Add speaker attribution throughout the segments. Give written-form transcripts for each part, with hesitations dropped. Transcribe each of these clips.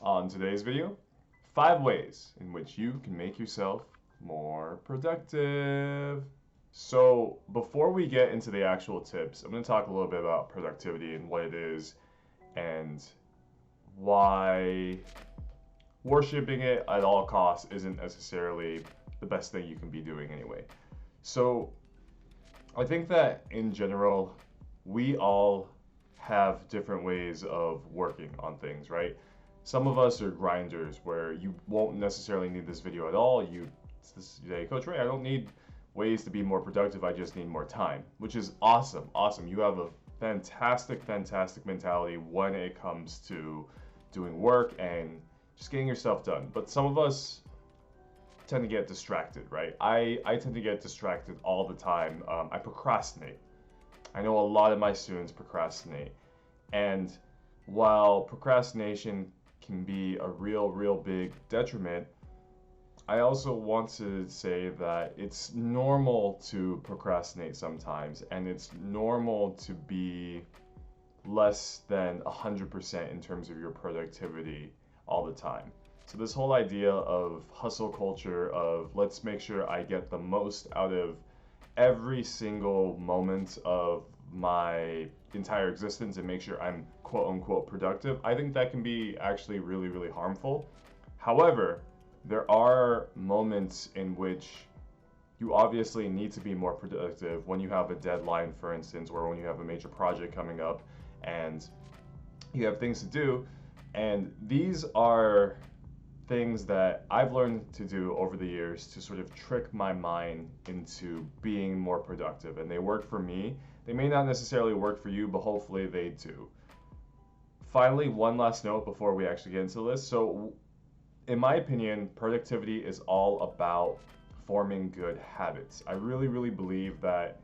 Speaker 1: On today's video, 5 ways in which you can make yourself more productive. So before we get into the actual tips, I'm going to talk a little bit about productivity and what it is and why worshiping it at all costs isn't necessarily the best thing you can be doing anyway. So I think that in general, we all have different ways of working on things, right? Some of us are grinders where you won't necessarily need this video at all. You say, Coach Ray, I don't need ways to be more productive. I just need more time, which is awesome. Awesome. You have a fantastic mentality when it comes to doing work and just getting your stuff done. But some of us tend to get distracted, right? I tend to get distracted all the time. I procrastinate. I know a lot of my students procrastinate. And while procrastination can be a real big detriment, I also want to say that it's normal to procrastinate sometimes, and it's normal to be less than 100% in terms of your productivity all the time. So this whole idea of hustle culture, of let's make sure I get the most out of every single moment of my entire existence and make sure I'm quote unquote productive, I think that can be actually really harmful. However, there are moments in which you obviously need to be more productive when you have a deadline, for instance, or when you have a major project coming up and you have things to do. And these are things that I've learned to do over the years to sort of trick my mind into being more productive. And they work for me. They may not necessarily work for you, but hopefully they do. Finally, one last note before we actually get into this. So in my opinion, productivity is all about forming good habits. I really believe that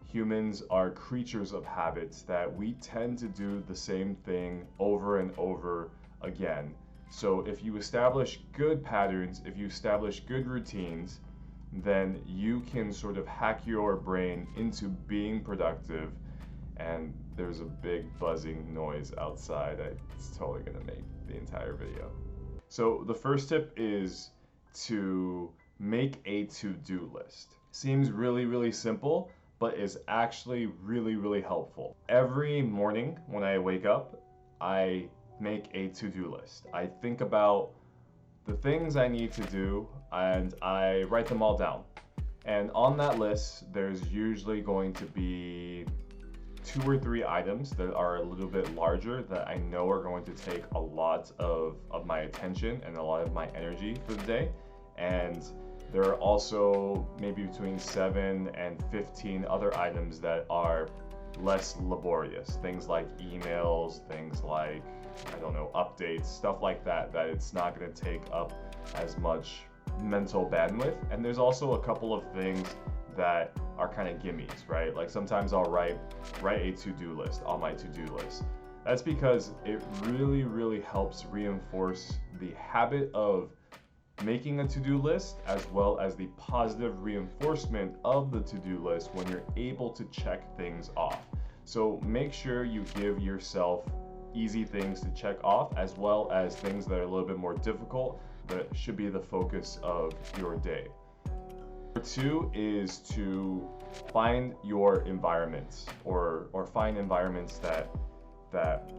Speaker 1: humans are creatures of habits, that we tend to do the same thing over and over again. So if you establish good patterns, if you establish good routines, then you can sort of hack your brain into being productive. And there's a big buzzing noise outside. It's totally gonna make the entire video. So the first tip is to make a to-do list. Seems really simple, but is actually really helpful. Every morning when I wake up, I make a to-do list. I think about the things I need to do and I write them all down. And on that list, there's usually going to be 2 or 3 items that are a little bit larger that I know are going to take a lot of my attention and a lot of my energy for the day. And there are also maybe between 7 and 15 other items that are less laborious. Things like emails, things like, I don't know, updates, stuff like that, that it's not going to take up as much mental bandwidth. And there's also a couple of things that are kind of gimmies, right? Like sometimes I'll write a to-do list on my to-do list. That's because it really helps reinforce the habit of making a to-do list, as well as the positive reinforcement of the to-do list when you're able to check things off. So make sure you give yourself easy things to check off, as well as things that are a little bit more difficult that should be the focus of your day. Number 2 is to find your environments or find environments that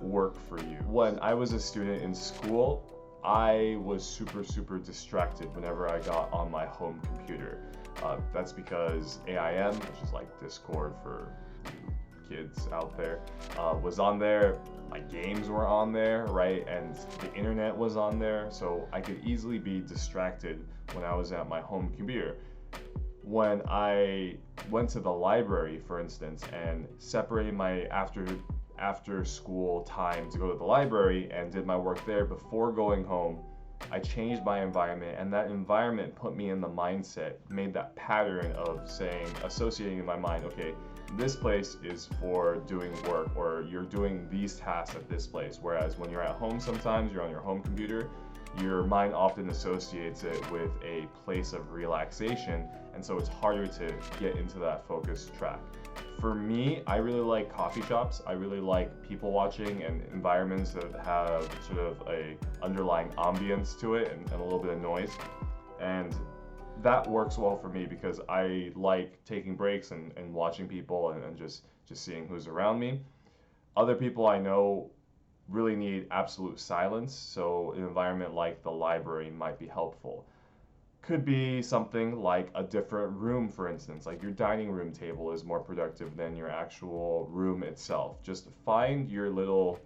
Speaker 1: work for you. When I was a student in school, I was super distracted whenever I got on my home computer. That's because AIM, which is like Discord for you kids out there, was on there. My games were on there, right? And the internet was on there, so I could easily be distracted when I was at my home computer. When I went to the library, for instance, and separated my after school time to go to the library and did my work there before going home, I changed my environment, and that environment put me in the mindset, made that pattern of associating in my mind, okay, this place is for doing work, or you're doing these tasks at this place. Whereas when you're at home, sometimes you're on your home computer, your mind often associates it with a place of relaxation, and so it's harder to get into that focus track. For me, I really like coffee shops. I really like people watching and environments that have sort of a underlying ambience to it and a little bit of noise. And that works well for me because I like taking breaks and watching people and just seeing who's around me. Other people I know really need absolute silence, so an environment like the library might be helpful. Could be something like a different room, for instance, like your dining room table is more productive than your actual room itself. Just find your little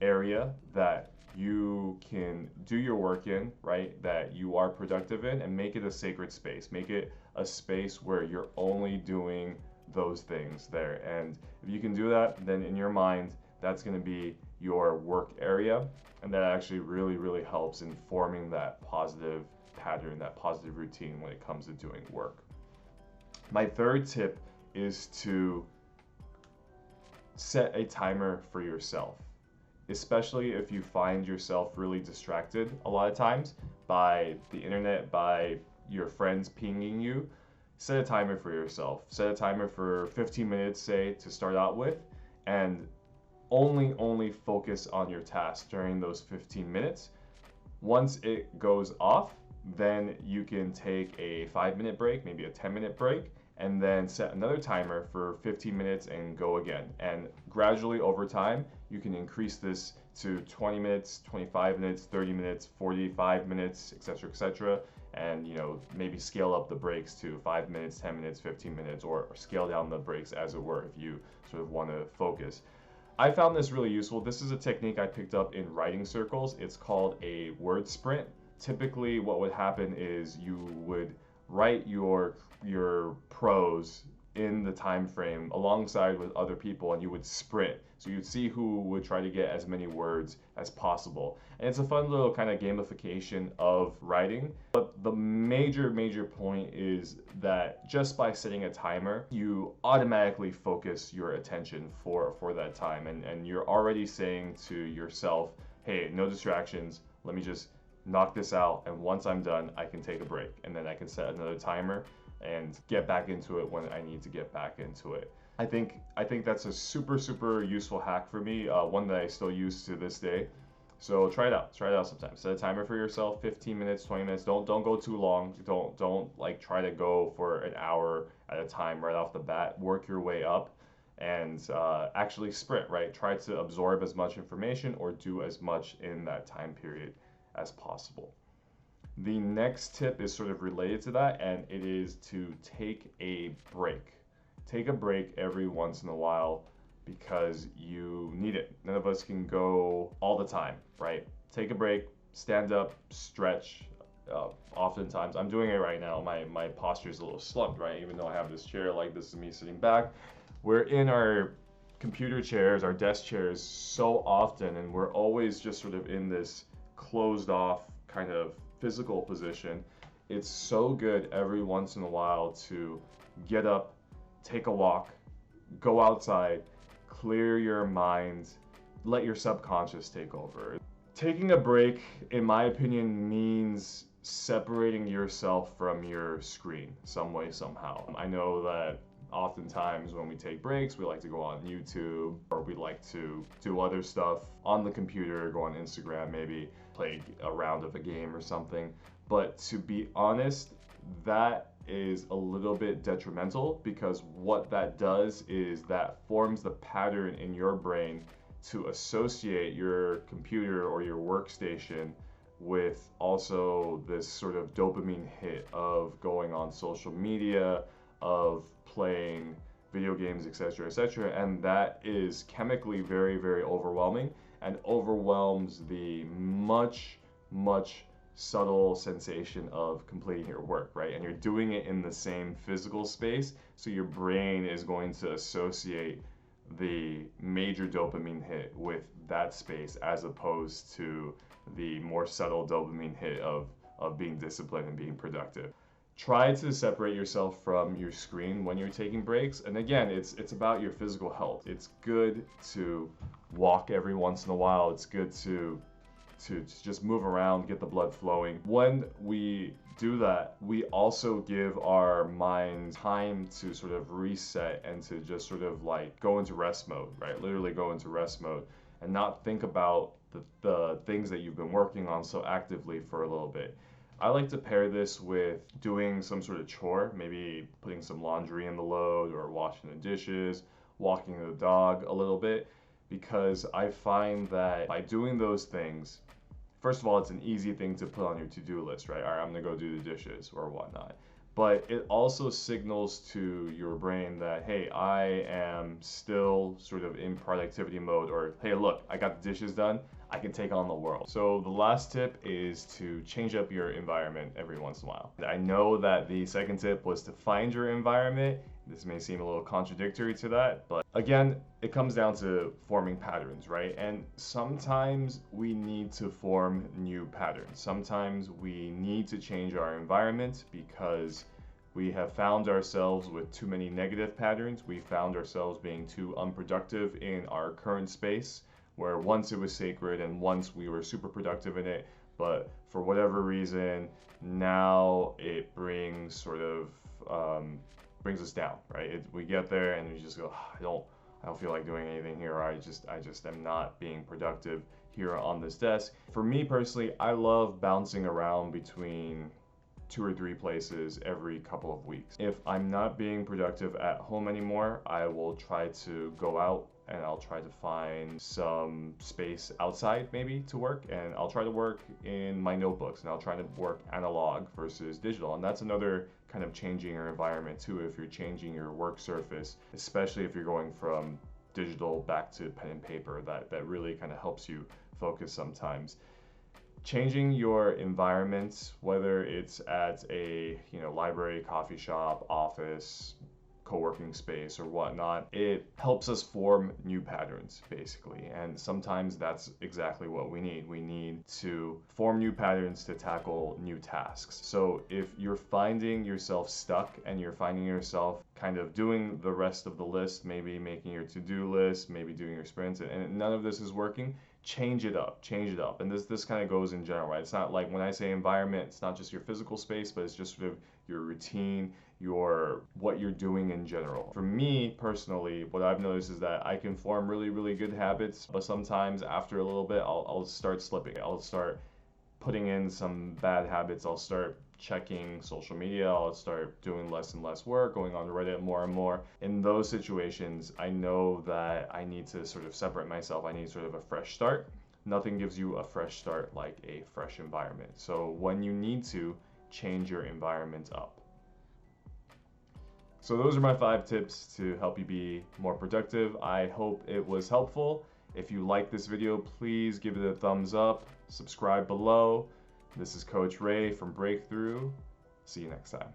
Speaker 1: area that you can do your work in, right? That you are productive in, and make it a sacred space. Make it a space where you're only doing those things there. And if you can do that, then in your mind, that's going to be your work area. And that actually really, really helps in forming that positive pattern, that positive routine when it comes to doing work. My third tip is to set a timer for yourself, especially if you find yourself really distracted a lot of times by the internet, by your friends pinging you. Set a timer for yourself. Set a timer for 15 minutes, say, to start out with, and only focus on your task during those 15 minutes. Once it goes off, then you can take a 5-minute break, maybe a 10-minute break, and then set another timer for 15 minutes and go again. And gradually over time, you can increase this to 20 minutes, 25 minutes, 30 minutes, 45 minutes, etc., and maybe scale up the breaks to 5 minutes, 10 minutes, 15 minutes, or scale down the breaks, as it were, if you sort of want to focus. I found this really useful. This is a technique I picked up in writing circles. It's called a word sprint. Typically what would happen is you would write your prose in the time frame alongside with other people, and you would sprint. So you'd see who would try to get as many words as possible. And it's a fun little kind of gamification of writing. But the major point is that just by setting a timer, you automatically focus your attention for that time. And you're already saying to yourself, hey, no distractions, let me just knock this out, and once I'm done, I can take a break, and then I can set another timer and get back into it when I need to get back into it. I think that's a super useful hack for me, one that I still use to this day. So try it out sometime. Set a timer for yourself, 15 minutes, 20 minutes. Don't go too long. Don't like try to go for an hour at a time right off the bat. Work your way up and actually sprint, right? Try to absorb as much information or do as much in that time period as possible. The next tip is sort of related to that, and it is to take a break. Take a break every once in a while because you need it. None of us can go all the time, right? Take a break, stand up, stretch. Oftentimes, I'm doing it right now. My posture is a little slumped, right? Even though I have this chair, like this is me sitting back. We're in our computer chairs, our desk chairs so often, and we're always just sort of in this closed off kind of physical position. It's so good every once in a while to get up, take a walk, go outside, clear your mind, let your subconscious take over. Taking a break, in my opinion, means separating yourself from your screen some way, somehow. I know that oftentimes when we take breaks, we like to go on YouTube, or we like to do other stuff on the computer, go on Instagram, maybe play a round of a game or something. But to be honest, that is a little bit detrimental, because what that does is that forms the pattern in your brain to associate your computer or your workstation with also this sort of dopamine hit of going on social media, of playing video games, etc., and that is chemically very overwhelming, and overwhelms the much subtle sensation of completing your work, right? And you're doing it in the same physical space, so your brain is going to associate the major dopamine hit with that space, as opposed to the more subtle dopamine hit of being disciplined and being productive. Try to separate yourself from your screen when you're taking breaks. And again, it's about your physical health. It's good to walk every once in a while. It's good to to just move around, get the blood flowing. When we do that, we also give our mind time to sort of reset and to just sort of like go into rest mode, right? Literally go into rest mode and not think about the things that you've been working on so actively for a little bit. I like to pair this with doing some sort of chore, maybe putting some laundry in the load or washing the dishes, walking the dog a little bit, because I find that by doing those things, first of all, it's an easy thing to put on your to-do list, right? All right, I'm gonna go do the dishes or whatnot. But it also signals to your brain that, hey, I am still sort of in productivity mode, or hey, look, I got the dishes done. I can take on the world. So the last tip is to change up your environment every once in a while. I know that the second tip was to find your environment. This may seem a little contradictory to that, but again, it comes down to forming patterns, right? And sometimes we need to form new patterns. Sometimes we need to change our environment because we have found ourselves with too many negative patterns. We found ourselves being too unproductive in our current space, where once it was sacred and once we were super productive in it, but for whatever reason, now it brings sort of brings us down, right? We get there and we just go, oh, I don't feel like doing anything here. Or I just am not being productive here on this desk. For me personally, I love bouncing around between 2 or 3 places every couple of weeks. If I'm not being productive at home anymore, I will try to go out and I'll try to find some space outside maybe to work, and I'll try to work in my notebooks, and I'll try to work analog versus digital. And that's another kind of changing your environment too, if you're changing your work surface, especially if you're going from digital back to pen and paper. That really kind of helps you focus sometimes. Changing your environment, whether it's at a library, coffee shop, office, co-working space or whatnot, it helps us form new patterns basically, and sometimes that's exactly what we need. We need to form new patterns to tackle new tasks. So if you're finding yourself stuck and you're finding yourself kind of doing the rest of the list, maybe making your to-do list, maybe doing your sprints, and none of this is working, change it up. And this kind of goes in general, right? It's not like, when I say environment, it's not just your physical space, but it's just sort of your routine, what you're doing in general. For me personally, what I've noticed is that I can form really, really good habits, but sometimes after a little bit, I'll start slipping. I'll start putting in some bad habits. I'll start checking social media. I'll start doing less and less work, going on Reddit more and more. In those situations, I know that I need to sort of separate myself. I need sort of a fresh start. Nothing gives you a fresh start like a fresh environment. So when you need to, change your environment up. So those are my 5 tips to help you be more productive. I hope it was helpful. If you like this video, please give it a thumbs up, subscribe below. This is Coach Ray from Breakthrough. See you next time.